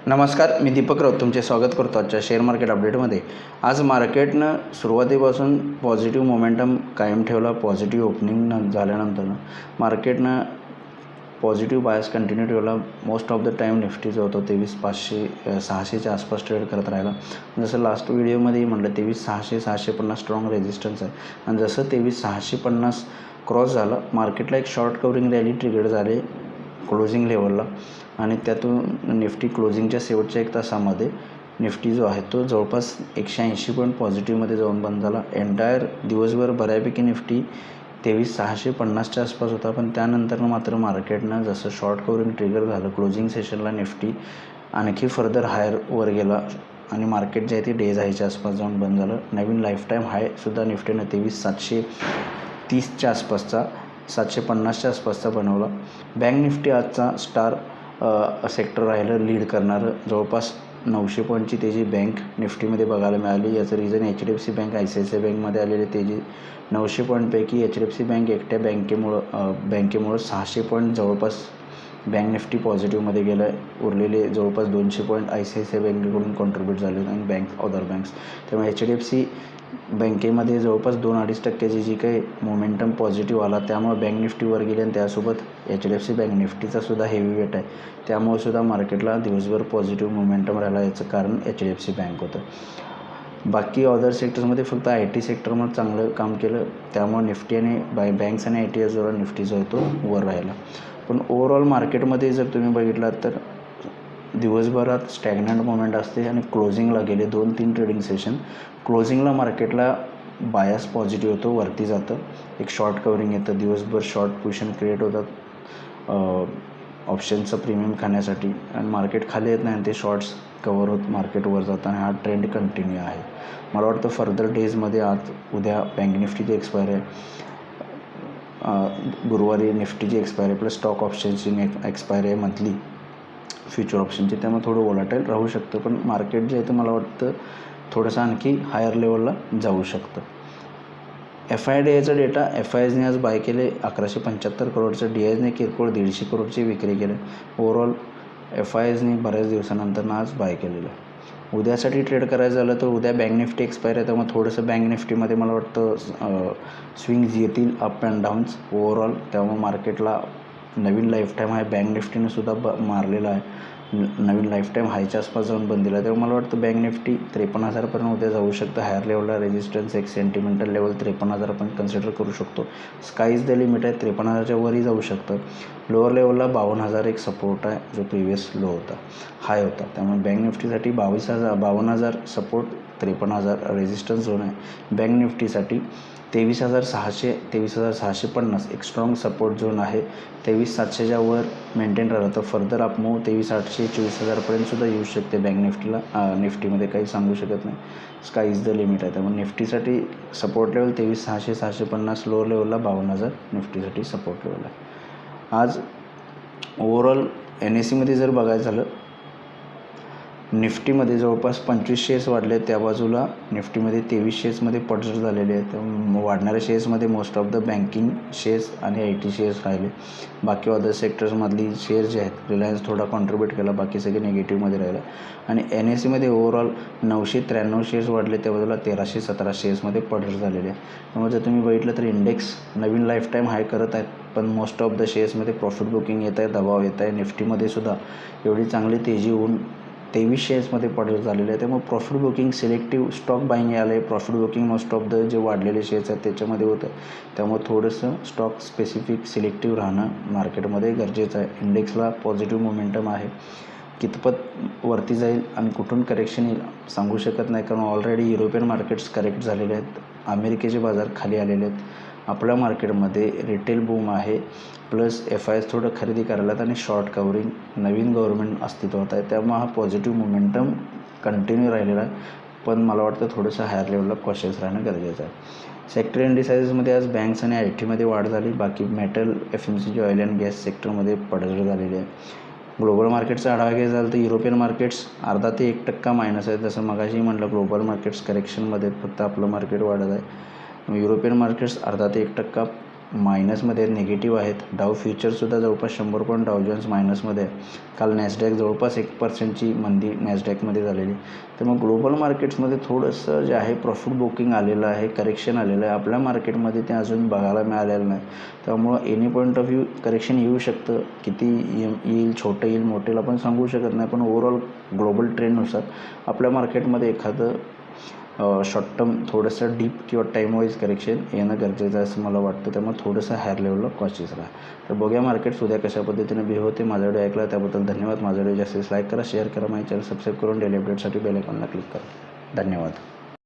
नमस्कार, मी दीपक राऊत तुमचे स्वागत करतो आजच्या शेअर मार्केट अपडेटमध्ये. आज मार्केटनं सुरुवातीपासून पॉझिटिव्ह मोमेंटम कायम ठेवला. पॉझिटिव्ह ओपनिंग झाल्यानंतर मार्केटनं पॉझिटिव्ह बायस कंटिन्यू ठेवला. Most of the time Nifty जो होतो 23,500-600च्या आसपास ट्रेड करत राहिला. जसं लास्ट व्हिडिओमध्ये म्हटलं 23,600-650 स्ट्रॉंग रेजिस्टन्स आहे आणि जसं 23,650 क्रॉस झालं मार्केटला एक शॉर्ट कवरिंग रॅली ट्रिगर झाले क्लोजिंग लेवलला आणि त्यातून निफ्टी क्लोजिंगच्या शेवटच्या 1 तासामध्ये निफ्टी जो आहे तो जवळपास 180 पॉईंट पॉझिटिव्हमध्ये जाऊन बंद झाला. एंटायर दिवसभर बऱ्यापैकी निफ्टी 23,650च्या आसपास होता, पण त्यानंतर मात्र मार्केटनं जसं शॉर्ट कवरिंग ट्रिगर झालं क्लोजिंग सेशनला निफ्टी आणखी फर्दर हायर वर गेला आणि मार्केट जे आहे ते डेज हायच्या आसपास जाऊन बंद झालं. नवीन लाईफ टाईम हायसुद्धा निफ्टीनं 23,730च्या आसपासचा 750च्या आसपासचा बनवला. बँक निफ्टी आजचा स्टार सेक्टर राहिलं लीड करणारं. जवळपास 900 पॉईंटची तेजी बँक निफ्टीमध्ये बघायला मिळाली. याचं रिझन HDFC बँक ICICI बँकमध्ये आलेली तेजी. 900 पॉईंटपैकी HDFC बँक एकट्या बँकेमुळं 600 पॉईंट जवळपास बँक निफ्टी पॉझिटिव्हमध्ये गेलं आहे. उरलेले जवळपास 200 पॉईंट ICICI बँकेकडून कॉन्ट्रीब्यूट झाले आणि अदर बँक्स. त्यामुळे HDFC बँकेमध्ये जवळपास 2-2.5% जी काही मोमेंटम पॉझिटिव्ह आला त्यामुळे बँक निफ्टीवर गेले आणि त्यासोबत HDFC बँक निफ्टीचा सुद्धा हेवी वेट आहे. त्यामुळे सुद्धा मार्केटला दिवसभर पॉझिटिव्ह मोमेंटम राहिला. याचं कारण HDFC बँक होतं. बाकी अदर सेक्टर्समध्ये फक्त IT सेक्टरमध्ये चांगलं काम केलं, त्यामुळे निफ्टी आणि बँक्स आणि ITS जोरा निफ्टी जो आहे तो वर राहिला. पण ओव्हरऑल मार्केटमध्ये जर तुम्ही बघितलात तर दिवसभरात स्टॅग्नंट मोमेंट असते आणि क्लोजिंगला गेले 2-3 ट्रेडिंग सेशन क्लोजिंगला मार्केटला बायस पॉझिटिव्ह होतो, वरती जातं, एक शॉर्ट कवरिंग येतं, दिवसभर शॉर्ट पोझिशन क्रिएट होतात ऑप्शनचं प्रीमियम खाण्यासाठी आणि मार्केट खाली येत नाही आणि ते शॉर्ट्स कवर होत मार्केटवर जातं आणि हा ट्रेंड कंटिन्यू आहे. मला वाटतं फर्दर डेजमध्ये आज उद्या बँक निफ्टीची एक्सपायरी आहे, गुरुवारी निफ्टीची एक्सपायरी प्लस स्टॉक ऑप्शनची एक्सपायरी आहे मंथली फ्युचर ऑप्शनची, त्यामुळे थोडं वॉलाटाईल राहू शकतं. पण मार्केट जे आहे ते मला वाटतं थोडंसं आणखी हायर लेवलला जाऊ शकतं. FIDAचा डेटा FISने आज बाय केले 1175 करोडचं. DISने किरकोळ 150 करोडची विक्री केली. ओव्हरऑल FISने बऱ्याच दिवसानंतर आज बाय केलेलं आहे. उद्यासाठी ट्रेड करायचं झालं तर उद्या बँक निफ्टी एक्सपायरी आहे, त्यामुळे थोडंसं बँक निफ्टीमध्ये मला वाटतं स्विंग्स येतील अप अँड डाऊन्स ओव्हरऑल. त्यामुळे मार्केटला नवीन लाईफ टाईम हाय बँक निफ्टीनं सुद्धा मारलेला आहे. नवीन लाईफ टाईम हायच्या आसपास जाऊन बंद दिला. त्यामुळे मला वाटतं बँक निफ्टी 53,000पर्यंत उद्या जाऊ शकतं. हायर लेवलला रेजिस्टन्स एक सेंटिमेंटल लेवल 53,000 आपण कन्सिडर करू शकतो. स्काईज द लिमिट आहे, 53,000च्या वरही जाऊ शकतं. लोअर लेवलला 52,000 एक सपोर्ट आहे, जो प्रिव्हियस लो होता, हाय होता. त्यामुळे बँक निफ्टीसाठी 52,000 सपोर्ट, 53,000 रेजिस्टन्स झोन आहे. बँक निफ्टीसाठी 23,600-23,650 एक स्ट्रॉंग सपोर्ट झोन आहे. 23,700च्या वर मेंटेन राहिलं तर फर्दर अप मूव्ह 23,800-24,000पर्यंत सुद्धा येऊ शकते बँक निफ्टीमध्ये काही सांगू शकत नाही. स्काय इज द लिमिट आहे. त्यामुळे निफ्टीसाठी सपोर्ट लेवल 23,600-650, लोअर लेवलला 52,000 निफ्टीसाठी सपोर्ट लेवल आहे. आज ओव्हरऑल NSEमध्ये जर बघायचं झालं निफ्टीमध्ये जवळपास 25 शेअर्स वाढले, त्या बाजूला निफ्टीमध्ये 23 शेअर्समध्ये पडझड झालेले आहेत. वाढणाऱ्या शेअर्समध्ये most of the banking shares आणि IT शेअर्स राहिले. बाकी अदर सेक्टर्समधली शेअर्स जे आहेत रिलायन्स थोडा कॉन्ट्रीब्यूट केला, बाकी सगळे निगेटिव्हमध्ये राहिलं. आणि NSEमध्ये ओव्हरऑल 993 शेअर्स वाढले, त्या बाजूला 1,317 शेअर्समध्ये पडझड झालेले आहे. त्यामुळे जर तुम्ही बघितलं तर इंडेक्स नवीन लाईफ टाईम हाय करत आहेत, पण मोस्ट ऑफ द शेअर्समध्ये प्रॉफिट बुकिंग येत आहे, दबाव येत आहे. निफ्टीमध्ये सुद्धा एवढी चांगली तेजी होऊन 23 शेअर्समध्ये पडझड झालेले आहे. त्यामुळे profit booking selective stock buying आलं आहे. Profit booking most of the जे वाढलेले शेअर्स आहेत त्याच्यामध्ये होतं. त्यामुळे थोडंसं स्टॉक स्पेसिफिक सिलेक्टिव्ह राहणं मार्केटमध्ये गरजेचं आहे. इंडेक्सला पॉझिटिव्ह मोमेंटम आहे. कितपत वरती जाईल आणि कुठून करेक्शन येईल सांगू शकत नाही, कारण ऑलरेडी युरोपियन मार्केट्स करेक्ट झालेले आहेत, अमेरिकेचे बाजार खाली आलेले आहेत. आपल्या मार्केटमध्ये रिटेल बूम आहे, प्लस FIs थोडं खरेदी करायला आणि शॉर्ट कवरिंग, नवीन गव्हर्नमेंट अस्तित्वात आहे. त्यामुळे हा पॉझिटिव्ह मोमेंटम कंटिन्यू राहिलेला आहे. पण मला वाटतं थोडंसं हायर लेवलला कॉशियस राहणं गरजेचं आहे. सेक्टर इंडिसाइजेसमध्ये आज बँक्स आणि ITमध्ये वाढ झाली. बाकी metal, FMCG, oil and gas सेक्टरमध्ये पडझड झालेली आहे. ग्लोबल मार्केटचा आढावा घ्यायचा झाला तर युरोपियन मार्केट्स अर्धा ते 1% मायनस आहे. जसं मगाशी म्हटलं ग्लोबल मार्केट्स करेक्शनमध्ये फक्त आपलं मार्केट वाढत आहे. युरोपियन मार्केट्स अर्धा ते 1% मायनसमध्ये निगेटिव्ह आहेत. डाव फ्युचरसुद्धा जवळपास 100 पॉईंट डाव जोन्स मायनसमध्ये आहे. काल नॅसडॅक जवळपास 1% मंदी नॅसडॅकमध्ये झालेली. तर मग ग्लोबल मार्केट्समध्ये थोडंसं जे आहे प्रॉफिट बुकिंग आलेलं आहे, करेक्शन आलेलं आहे. आपल्या मार्केटमध्ये ते अजून बघायला मिळालेलं नाही. त्यामुळं any point of view correction येऊ शकतं. किती येईल, छोटं येईल, मोठं येईल आपण सांगू शकत नाही. पण ओव्हरऑल ग्लोबल ट्रेंडनुसार आपल्या मार्केटमध्ये एखादं शॉर्ट टर्म थोडंसं डीप किंवा टाईम वाईज करेक्शन येणं गरजेचं आहे असं मला वाटतं. त्यामुळे थोडंसं हायर लेवलला कॉशियस राहा. तर बघूया मार्केट्स उद्या कशा पद्धतीने बिहेव होते. माझा व्हिडिओ ऐकला त्याबद्दल धन्यवाद. माझा व्हिडिओ जास्तीत लाईक करा, शेअर करा, माझ्या चॅनल सबस्क्राईब करून डेली अपडेटसाठी बेल आयकॉनला क्लिक करा. धन्यवाद.